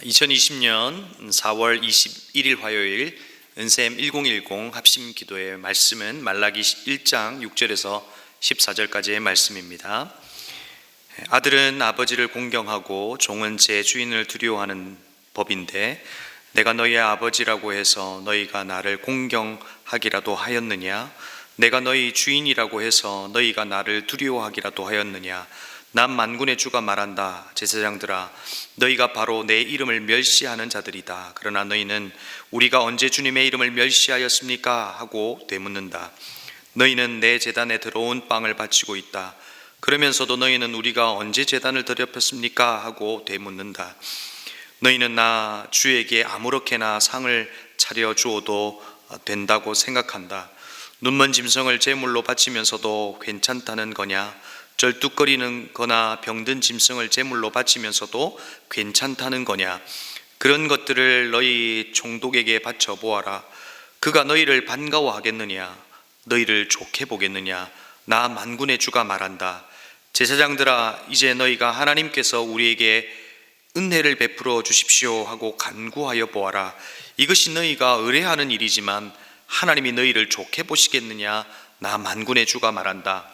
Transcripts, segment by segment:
2020년 4월 21일 화요일 은샘 1010 합심 기도의 말씀은 말라기 1장 6절에서 14절까지의 말씀입니다. 아들은 아버지를 공경하고 종은 제 주인을 두려워하는 법인데 내가 너희의 아버지라고 해서 너희가 나를 공경하기라도 하였느냐? 내가 너희 주인이라고 해서 너희가 나를 두려워하기라도 하였느냐? 난 만군의 주가 말한다. 제사장들아, 너희가 바로 내 이름을 멸시하는 자들이다. 그러나 너희는 우리가 언제 주님의 이름을 멸시하였습니까? 하고 되묻는다. 너희는 내 제단에 들어온 빵을 바치고 있다. 그러면서도 너희는 우리가 언제 제단을 더럽혔습니까? 하고 되묻는다. 너희는 나 주에게 아무렇게나 상을 차려 주어도 된다고 생각한다. 눈먼 짐승을 제물로 바치면서도 괜찮다는 거냐? 절뚝거리는 거나 병든 짐승을 제물로 바치면서도 괜찮다는 거냐? 그런 것들을 너희 총독에게 바쳐 보아라. 그가 너희를 반가워하겠느냐? 너희를 좋게 보겠느냐? 나 만군의 주가 말한다. 제사장들아, 이제 너희가 하나님께서 우리에게 은혜를 베풀어 주십시오 하고 간구하여 보아라. 이것이 너희가 의뢰하는 일이지만 하나님이 너희를 좋게 보시겠느냐? 나 만군의 주가 말한다.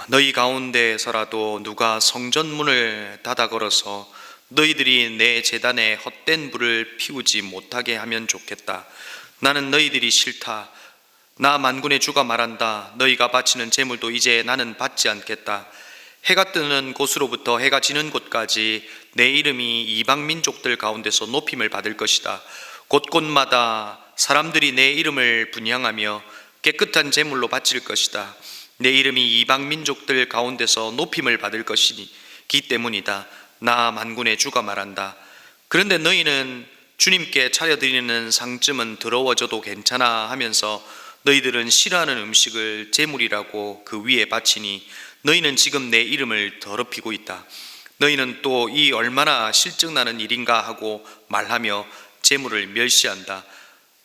너희 가운데서라도 누가 성전문을 닫아 걸어서 너희들이 내 제단에 헛된 불을 피우지 못하게 하면 좋겠다. 나는 너희들이 싫다. 나 만군의 주가 말한다. 너희가 바치는 제물도 이제 나는 받지 않겠다. 해가 뜨는 곳으로부터 해가 지는 곳까지 내 이름이 이방 민족들 가운데서 높임을 받을 것이다. 곳곳마다 사람들이 내 이름을 분향하며 깨끗한 제물로 바칠 것이다. 내 이름이 이방 민족들 가운데서 높임을 받을 것이기 때문이다. 나 만군의 주가 말한다. 그런데 너희는 주님께 차려드리는 상쯤은 더러워져도 괜찮아 하면서 너희들은 싫어하는 음식을 제물이라고 그 위에 바치니 너희는 지금 내 이름을 더럽히고 있다. 너희는 또 이 얼마나 실증나는 일인가 하고 말하며 제물을 멸시한다.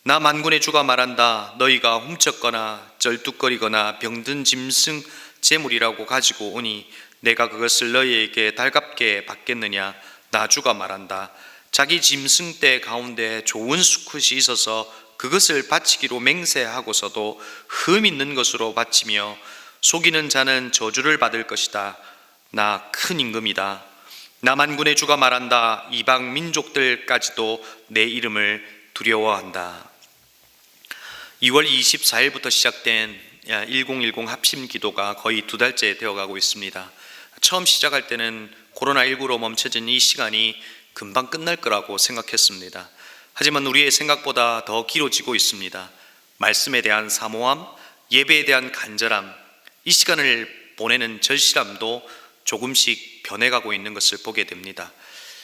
나 만군의 주가 말한다. 너희가 훔쳤거나 절뚝거리거나 병든 짐승 제물이라고 가지고 오니 내가 그것을 너희에게 달갑게 받겠느냐? 나 주가 말한다. 자기 짐승 떼 가운데 좋은 수컷이 있어서 그것을 바치기로 맹세하고서도 흠 있는 것으로 바치며 속이는 자는 저주를 받을 것이다. 나 큰 임금이다. 나 만군의 주가 말한다. 이방 민족들까지도 내 이름을 두려워한다. 2월 24일부터 시작된 1010 합심 기도가 거의 2달째 되어가고 있습니다. 처음 시작할 때는 코로나19로 멈춰진 이 시간이 금방 끝날 거라고 생각했습니다. 하지만 우리의 생각보다 더 길어지고 있습니다. 말씀에 대한 사모함, 예배에 대한 간절함, 이 시간을 보내는 절실함도 조금씩 변해가고 있는 것을 보게 됩니다.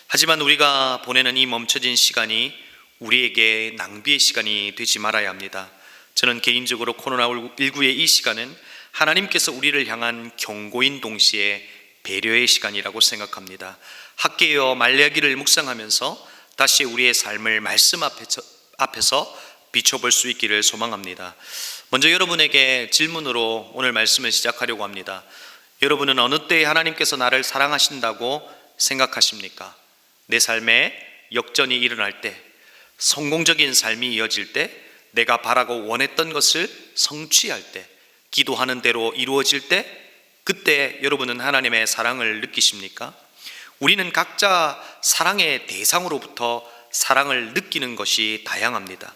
하지만 우리가 보내는 이 멈춰진 시간이 우리에게 낭비의 시간이 되지 말아야 합니다. 저는 개인적으로 코로나19의 이 시간은 하나님께서 우리를 향한 경고인 동시에 배려의 시간이라고 생각합니다. 학개요 말라기를 묵상하면서 다시 우리의 삶을 말씀 앞에서 비춰볼 수 있기를 소망합니다. 먼저 여러분에게 질문으로 오늘 말씀을 시작하려고 합니다. 여러분은 어느 때에 하나님께서 나를 사랑하신다고 생각하십니까? 내 삶에 역전이 일어날 때, 성공적인 삶이 이어질 때, 내가 바라고 원했던 것을 성취할 때, 기도하는 대로 이루어질 때, 그때 여러분은 하나님의 사랑을 느끼십니까? 우리는 각자 사랑의 대상으로부터 사랑을 느끼는 것이 다양합니다.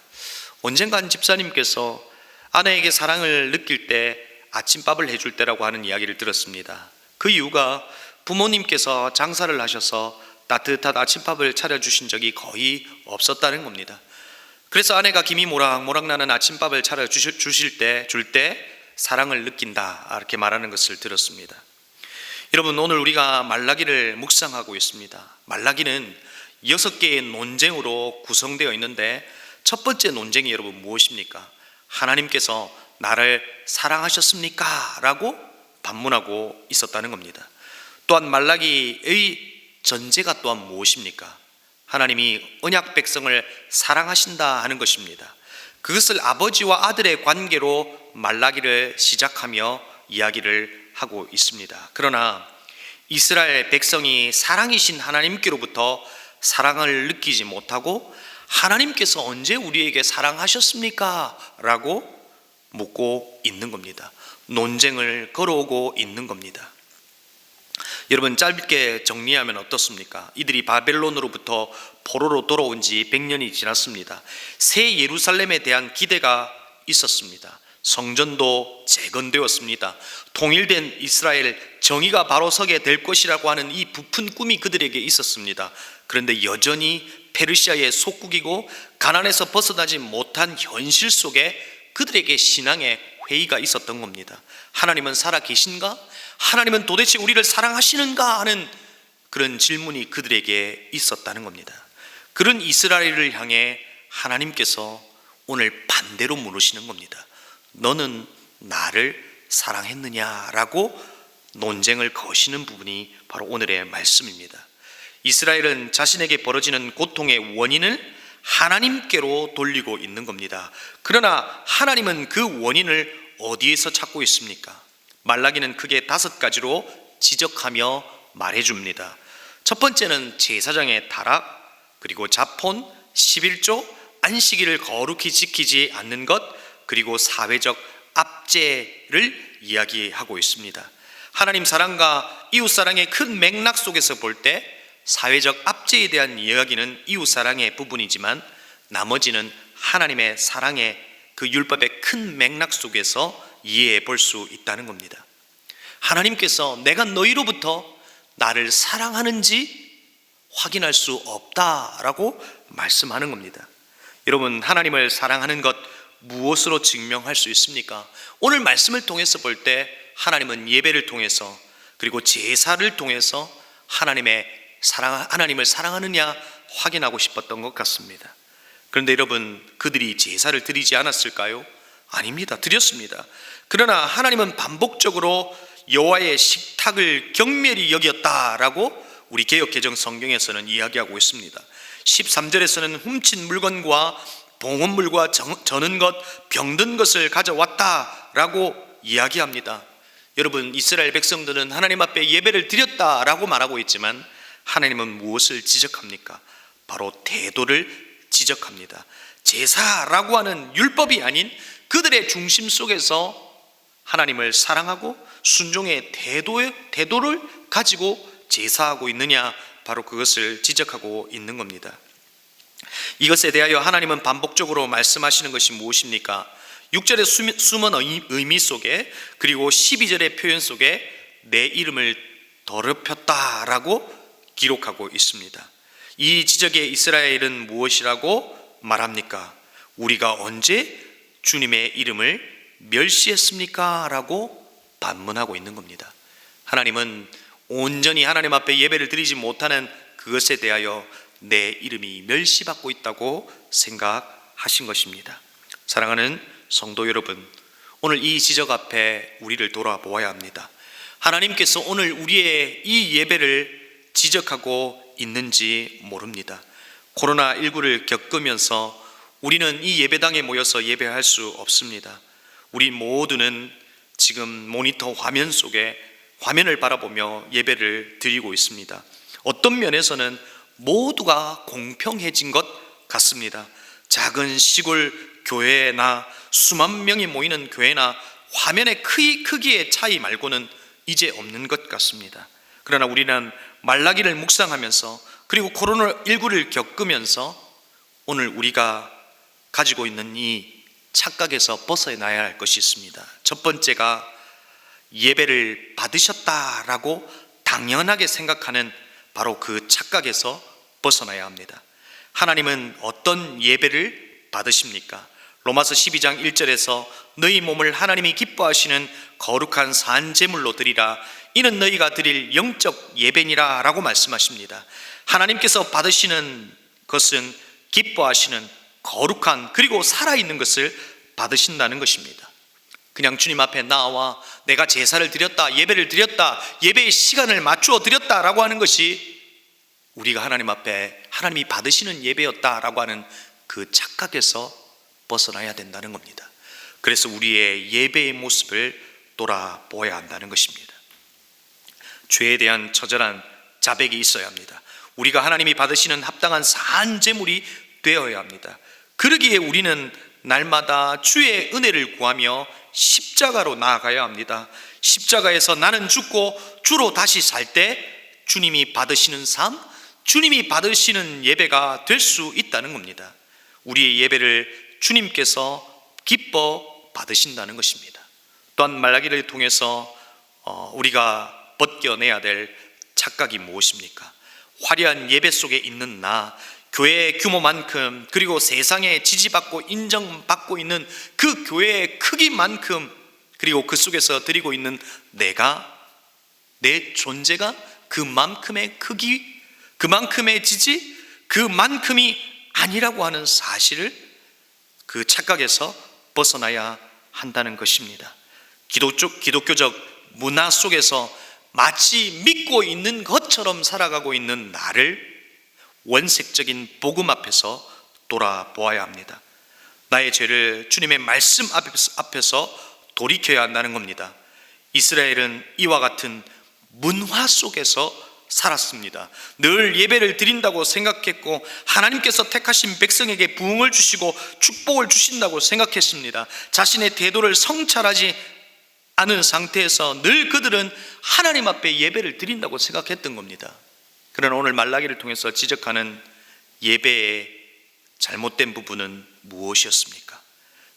언젠가 한 집사님께서 아내에게 사랑을 느낄 때 아침밥을 해줄 때라고 하는 이야기를 들었습니다. 그 이유가 부모님께서 장사를 하셔서 따뜻한 아침밥을 차려주신 적이 거의 없었다는 겁니다. 그래서 아내가 김이 모락모락 나는 아침밥을 차려주실 때, 줄 때 사랑을 느낀다, 이렇게 말하는 것을 들었습니다. 여러분, 오늘 우리가 말라기를 묵상하고 있습니다. 말라기는 6개의 논쟁으로 구성되어 있는데 첫 번째 논쟁이 여러분 무엇입니까? 하나님께서 나를 사랑하셨습니까? 라고 반문하고 있었다는 겁니다. 또한 말라기의 전제가 또한 무엇입니까? 하나님이 언약 백성을 사랑하신다 하는 것입니다. 그것을 아버지와 아들의 관계로 말라기를 시작하며 이야기를 하고 있습니다. 그러나 이스라엘 백성이 사랑이신 하나님께로부터 사랑을 느끼지 못하고 하나님께서 언제 우리에게 사랑하셨습니까? 라고 묻고 있는 겁니다. 논쟁을 걸어오고 있는 겁니다. 여러분, 짧게 정리하면 어떻습니까? 이들이 바벨론으로부터 포로로 돌아온 지 100년이 지났습니다. 새 예루살렘에 대한 기대가 있었습니다. 성전도 재건되었습니다. 통일된 이스라엘, 정의가 바로 서게 될 것이라고 하는 이 부푼 꿈이 그들에게 있었습니다. 그런데 여전히 페르시아의 속국이고 가난에서 벗어나지 못한 현실 속에 그들에게 신앙의 회의가 있었던 겁니다. 하나님은 살아 계신가? 하나님은 도대체 우리를 사랑하시는가? 하는 그런 질문이 그들에게 있었다는 겁니다. 그런 이스라엘을 향해 하나님께서 오늘 반대로 물으시는 겁니다. 너는 나를 사랑했느냐라고 논쟁을 거시는 부분이 바로 오늘의 말씀입니다. 이스라엘은 자신에게 벌어지는 고통의 원인을 하나님께로 돌리고 있는 겁니다. 그러나 하나님은 그 원인을 어디에서 찾고 있습니까? 말라기는 크게 5가지로 지적하며 말해줍니다. 첫 번째는 제사장의 타락, 그리고 자폰, 11조, 안식일을 거룩히 지키지 않는 것, 그리고 사회적 압제를 이야기하고 있습니다. 하나님 사랑과 이웃 사랑의 큰 맥락 속에서 볼 때 사회적 압제에 대한 이야기는 이웃 사랑의 부분이지만 나머지는 하나님의 사랑의 그 율법의 큰 맥락 속에서 이해해 볼 수 있다는 겁니다. 하나님께서 내가 너희로부터 나를 사랑하는지 확인할 수 없다라고 말씀하는 겁니다. 여러분, 하나님을 사랑하는 것 무엇으로 증명할 수 있습니까? 오늘 말씀을 통해서 볼 때 하나님은 예배를 통해서 그리고 제사를 통해서 하나님을 사랑하느냐 확인하고 싶었던 것 같습니다. 그런데 여러분, 그들이 제사를 드리지 않았을까요? 아닙니다. 드렸습니다. 그러나 하나님은 반복적으로 여호와의 식탁을 경멸히 여겼다라고 우리 개역개정 성경에서는 이야기하고 있습니다. 13절에서는 훔친 물건과 봉헌물과 저는 것, 병든 것을 가져왔다라고 이야기합니다. 여러분, 이스라엘 백성들은 하나님 앞에 예배를 드렸다라고 말하고 있지만 하나님은 무엇을 지적합니까? 바로 태도를 지적합니다. 제사라고 하는 율법이 아닌 그들의 중심 속에서 하나님을 사랑하고 순종의 태도를 가지고 제사하고 있느냐, 바로 그것을 지적하고 있는 겁니다. 이것에 대하여 하나님은 반복적으로 말씀하시는 것이 무엇입니까? 6절의 숨은 의미 속에, 그리고 12절의 표현 속에 내 이름을 더럽혔다라고 기록하고 있습니다. 이 지적의 이스라엘은 무엇이라고 말합니까? 우리가 언제 주님의 이름을 멸시했습니까? 라고 반문하고 있는 겁니다. 하나님은 온전히 하나님 앞에 예배를 드리지 못하는 그것에 대하여 내 이름이 멸시받고 있다고 생각하신 것입니다. 사랑하는 성도 여러분, 오늘 이 지적 앞에 우리를 돌아보아야 합니다. 하나님께서 오늘 우리의 이 예배를 지적하고 있는지 모릅니다. 코로나19를 겪으면서 우리는 이 예배당에 모여서 예배할 수 없습니다. 우리 모두는 지금 모니터 화면 속에 화면을 바라보며 예배를 드리고 있습니다. 어떤 면에서는 모두가 공평해진 것 같습니다. 작은 시골 교회나 수만 명이 모이는 교회나 화면의 크기의 차이 말고는 이제 없는 것 같습니다. 그러나 우리는 말라기를 묵상하면서 그리고 코로나19를 겪으면서 오늘 우리가 가지고 있는 이 착각에서 벗어나야 할 것이 있습니다. 첫 번째가 예배를 받으셨다라고 당연하게 생각하는 바로 그 착각에서 벗어나야 합니다. 하나님은 어떤 예배를 받으십니까? 로마서 12장 1절에서 너희 몸을 하나님이 기뻐하시는 거룩한 산제물로 드리라, 이는 너희가 드릴 영적 예배니라 라고 말씀하십니다. 하나님께서 받으시는 것은 기뻐하시는 거룩한 그리고 살아있는 것을 받으신다는 것입니다. 그냥 주님 앞에 나와 내가 제사를 드렸다, 예배를 드렸다, 예배의 시간을 맞추어 드렸다라고 하는 것이 우리가 하나님 앞에 하나님이 받으시는 예배였다라고 하는 그 착각에서 벗어나야 된다는 겁니다. 그래서 우리의 예배의 모습을 돌아보아야 한다는 것입니다. 죄에 대한 처절한 자백이 있어야 합니다. 우리가 하나님이 받으시는 합당한 산 제물이 되어야 합니다. 그러기에 우리는 날마다 주의 은혜를 구하며 십자가로 나아가야 합니다. 십자가에서 나는 죽고 주로 다시 살 때 주님이 받으시는 삶, 주님이 받으시는 예배가 될 수 있다는 겁니다. 우리의 예배를 주님께서 기뻐 받으신다는 것입니다. 또한 말라기를 통해서 우리가 벗겨내야 될 착각이 무엇입니까? 화려한 예배 속에 있는 나, 교회의 규모만큼, 그리고 세상에 지지받고 인정받고 있는 그 교회의 크기만큼, 그리고 그 속에서 드리고 있는 내 존재가 그만큼의 크기, 그만큼의 지지, 그만큼이 아니라고 하는 사실을, 그 착각에서 벗어나야 한다는 것입니다. 기독교적 문화 속에서 마치 믿고 있는 것처럼 살아가고 있는 나를 원색적인 복음 앞에서 돌아보아야 합니다. 나의 죄를 주님의 말씀 앞에서 돌이켜야 한다는 겁니다. 이스라엘은 이와 같은 문화 속에서 살았습니다. 늘 예배를 드린다고 생각했고 하나님께서 택하신 백성에게 부흥을 주시고 축복을 주신다고 생각했습니다. 자신의 태도를 성찰하지 않은 상태에서 늘 그들은 하나님 앞에 예배를 드린다고 생각했던 겁니다. 그러나 오늘 말라기를 통해서 지적하는 예배의 잘못된 부분은 무엇이었습니까?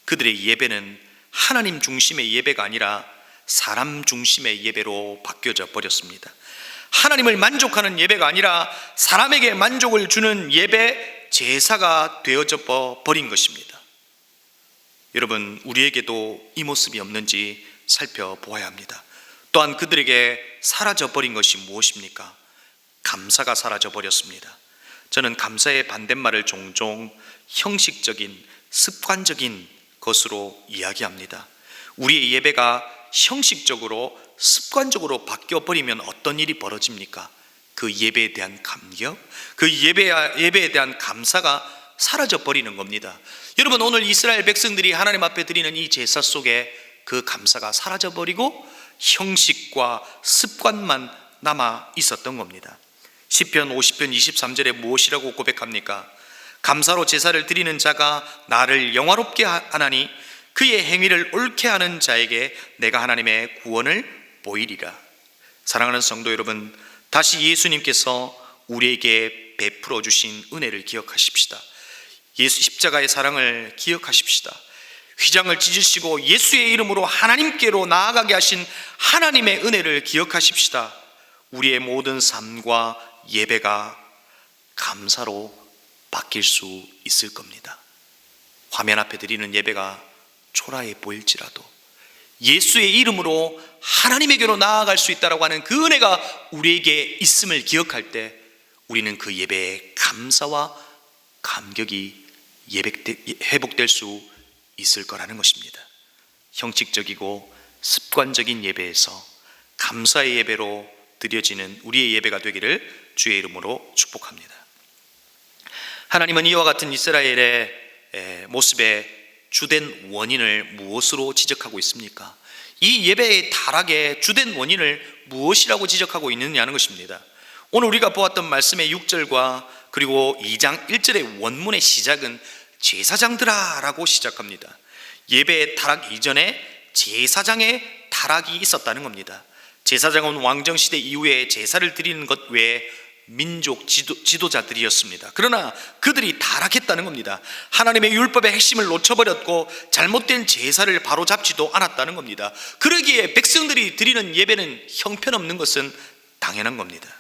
그들의 예배는 하나님 중심의 예배가 아니라 사람 중심의 예배로 바뀌어져 버렸습니다. 하나님을 만족하는 예배가 아니라 사람에게 만족을 주는 예배, 제사가 되어져 버린 것입니다. 여러분, 우리에게도 이 모습이 없는지 살펴보아야 합니다. 또한 그들에게 사라져버린 것이 무엇입니까? 감사가 사라져버렸습니다. 저는 감사의 반대말을 종종 형식적인, 습관적인 것으로 이야기합니다. 우리의 예배가 형식적으로, 습관적으로 바뀌어버리면 어떤 일이 벌어집니까? 그 예배에 대한 감격, 그 예배에 대한 감사가 사라져버리는 겁니다. 여러분, 오늘 이스라엘 백성들이 하나님 앞에 드리는 이 제사 속에 그 감사가 사라져버리고 형식과 습관만 남아 있었던 겁니다. 시편 50편 23절에 무엇이라고 고백합니까? 감사로 제사를 드리는 자가 나를 영화롭게 하나니 그의 행위를 옳게 하는 자에게 내가 하나님의 구원을 보이리라. 사랑하는 성도 여러분, 다시 예수님께서 우리에게 베풀어 주신 은혜를 기억하십시다. 예수 십자가의 사랑을 기억하십시다. 휘장을 찢으시고 예수의 이름으로 하나님께로 나아가게 하신 하나님의 은혜를 기억하십시다. 우리의 모든 삶과 예배가 감사로 바뀔 수 있을 겁니다. 화면 앞에 드리는 예배가 초라해 보일지라도 예수의 이름으로 하나님에게로 나아갈 수 있다고 하는 그 은혜가 우리에게 있음을 기억할 때 우리는 그 예배의 감사와 감격이 회복될 수 있을 거라는 것입니다. 형식적이고 습관적인 예배에서 감사의 예배로 드려지는 우리의 예배가 되기를 주의 이름으로 축복합니다. 하나님은 이와 같은 이스라엘의 모습의 주된 원인을 무엇으로 지적하고 있습니까? 이 예배의 타락의 주된 원인을 무엇이라고 지적하고 있느냐는 것입니다. 오늘 우리가 보았던 말씀의 6절과 그리고 2장 1절의 원문의 시작은 제사장들아 라고 시작합니다. 예배의 타락 이전에 제사장의 타락이 있었다는 겁니다. 제사장은 왕정시대 이후에 제사를 드리는 것 외에 민족 지도자들이었습니다. 그러나 그들이 타락했다는 겁니다. 하나님의 율법의 핵심을 놓쳐버렸고 잘못된 제사를 바로잡지도 않았다는 겁니다. 그러기에 백성들이 드리는 예배는 형편없는 것은 당연한 겁니다.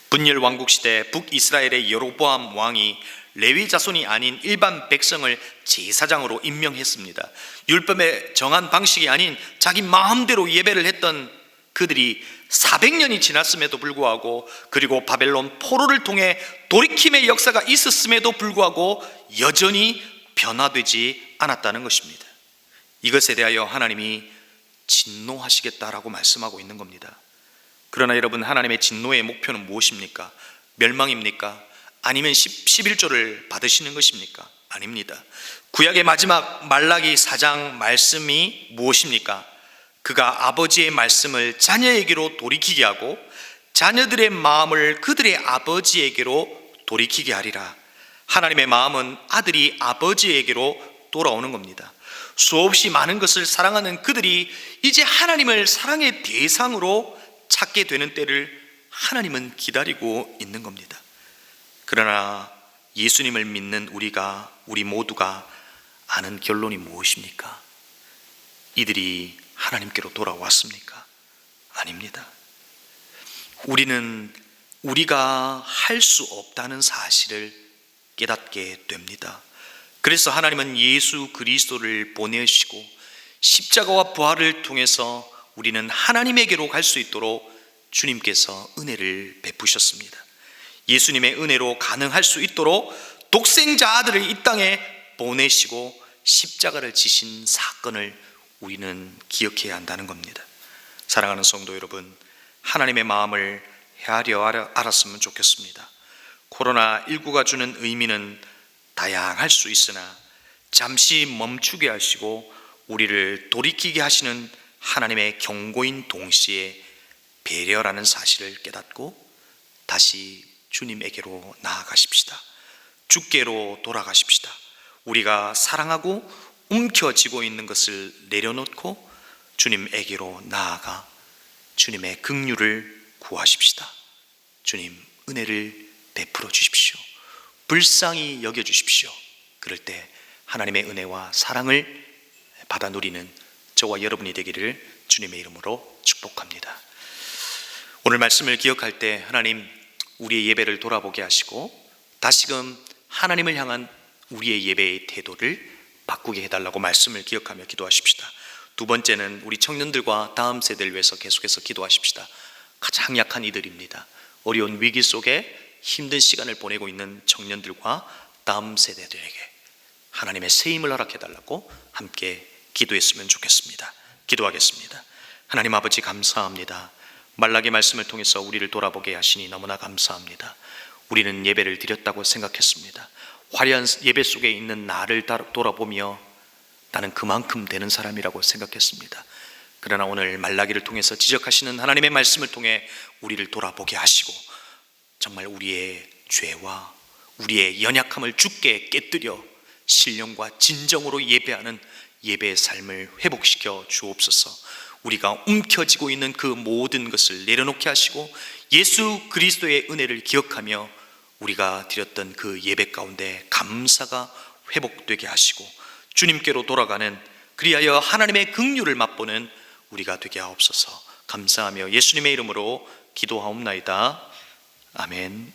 분열 왕국 시대 북이스라엘의 여로보암 왕이 레위 자손이 아닌 일반 백성을 제사장으로 임명했습니다. 율법에 정한 방식이 아닌 자기 마음대로 예배를 했던 그들이 400년이 지났음에도 불구하고, 그리고 바벨론 포로를 통해 돌이킴의 역사가 있었음에도 불구하고 여전히 변화되지 않았다는 것입니다. 이것에 대하여 하나님이 진노하시겠다라고 말씀하고 있는 겁니다. 그러나 여러분, 하나님의 진노의 목표는 무엇입니까? 멸망입니까? 아니면 11조를 받으시는 것입니까? 아닙니다. 구약의 마지막 말라기 4장 말씀이 무엇입니까? 그가 아버지의 말씀을 자녀에게로 돌이키게 하고 자녀들의 마음을 그들의 아버지에게로 돌이키게 하리라. 하나님의 마음은 아들이 아버지에게로 돌아오는 겁니다. 수없이 많은 것을 사랑하는 그들이 이제 하나님을 사랑의 대상으로 찾게 되는 때를 하나님은 기다리고 있는 겁니다. 그러나 예수님을 믿는 우리 모두가 아는 결론이 무엇입니까? 이들이 하나님께로 돌아왔습니까? 아닙니다. 우리는 우리가 할 수 없다는 사실을 깨닫게 됩니다. 그래서 하나님은 예수 그리스도를 보내시고 십자가와 부활을 통해서 우리는 하나님에게로 갈 수 있도록 주님께서 은혜를 베푸셨습니다. 예수님의 은혜로 가능할 수 있도록 독생자 아들을 이 땅에 보내시고 십자가를 지신 사건을 우리는 기억해야 한다는 겁니다. 사랑하는 성도 여러분, 하나님의 마음을 헤아려 알았으면 좋겠습니다. 코로나19가 주는 의미는 다양할 수 있으나 잠시 멈추게 하시고 우리를 돌이키게 하시는 하나님의 경고인 동시에 배려라는 사실을 깨닫고 다시 주님에게로 나아가십시다. 주께로 돌아가십시다. 우리가 사랑하고 움켜쥐고 있는 것을 내려놓고 주님에게로 나아가 주님의 긍휼을 구하십시다. 주님 은혜를 베풀어 주십시오. 불쌍히 여겨주십시오. 그럴 때 하나님의 은혜와 사랑을 받아 누리는 저와 여러분이 되기를 주님의 이름으로 축복합니다. 오늘 말씀을 기억할 때 하나님 우리의 예배를 돌아보게 하시고 다시금 하나님을 향한 우리의 예배의 태도를 바꾸게 해달라고 말씀을 기억하며 기도하십시다. 두 번째는 우리 청년들과 다음 세대를 위해서 계속해서 기도하십시다. 가장 약한 이들입니다. 어려운 위기 속에 힘든 시간을 보내고 있는 청년들과 다음 세대들에게 하나님의 세임을 허락해달라고 함께 기도했으면 좋겠습니다. 기도하겠습니다. 하나님 아버지 감사합니다. 말라기 말씀을 통해서 우리를 돌아보게 하시니 너무나 감사합니다. 우리는 예배를 드렸다고 생각했습니다. 화려한 예배 속에 있는 나를 돌아보며 나는 그만큼 되는 사람이라고 생각했습니다. 그러나 오늘 말라기를 통해서 지적하시는 하나님의 말씀을 통해 우리를 돌아보게 하시고 정말 우리의 죄와 우리의 연약함을 주께 깨뜨려 신령과 진정으로 예배하는 예배의 삶을 회복시켜 주옵소서. 우리가 움켜쥐고 있는 그 모든 것을 내려놓게 하시고 예수 그리스도의 은혜를 기억하며 우리가 드렸던 그 예배 가운데 감사가 회복되게 하시고 주님께로 돌아가는 그리하여 하나님의 긍휼을 맛보는 우리가 되게 하옵소서. 감사하며 예수님의 이름으로 기도하옵나이다. 아멘.